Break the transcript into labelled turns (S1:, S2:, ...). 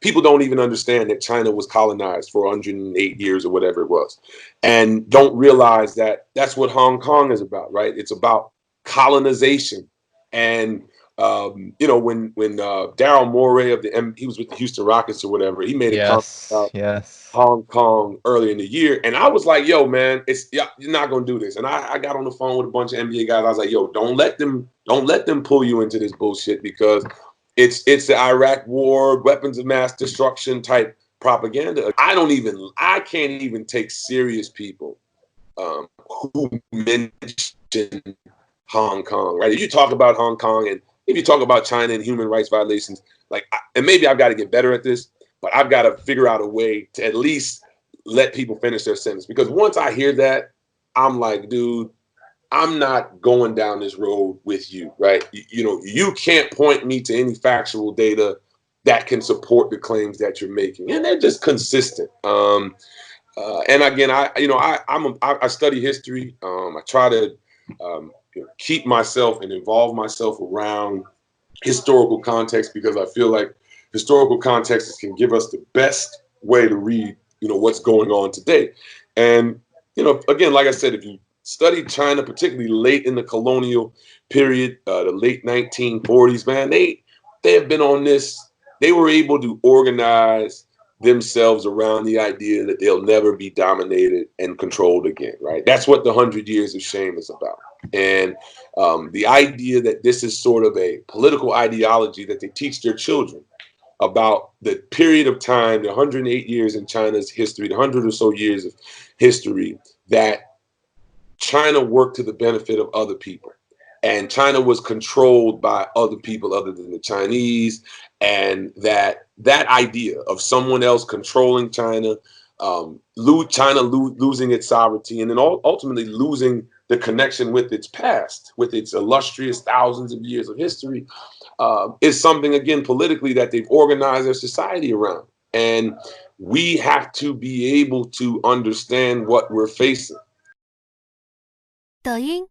S1: people don't even understand that China was colonized for 108 years or whatever it was, and don't realize that that's what Hong Kong is about, right? It's about colonization. And when Daryl Morey he was with the Houston Rockets or whatever, he made a comment
S2: Yes,
S1: about
S2: yes.
S1: Hong Kong earlier in the year, and I was like, "Yo, man, you're not gonna do this." And I got on the phone with a bunch of NBA guys. I was like, "Yo, don't let them pull you into this bullshit because it's the Iraq War, weapons of mass destruction type propaganda." I can't even take serious people who mention Hong Kong, right? If you talk about Hong Kong and if you talk about China and human rights violations, and maybe I've got to get better at this, but I've got to figure out a way to at least let people finish their sentence. Because once I hear that, I'm like, dude, I'm not going down this road with you, right? You can't point me to any factual data that can support the claims that you're making, and they're just consistent. And again, I study history. I try to keep myself and involve myself around historical context because I feel like historical context can give us the best way to read, what's going on today. And again, like I said, if you study China, particularly late in the colonial period, the late 1940s, man, they have been on this. They were able to organize themselves around the idea that they'll never be dominated and controlled again, right? That's what the 100 Years of Shame is about. And the idea that this is sort of a political ideology that they teach their children about the period of time, the 108 years in China's history, the 100 or so years of history, that China worked to the benefit of other people. And China was controlled by other people other than the Chinese. And that idea of someone else controlling China, losing its sovereignty, and then ultimately losing the connection with its past, with its illustrious thousands of years of history, is something, again, politically that they've organized their society around. And we have to be able to understand what we're facing.
S3: 抖音、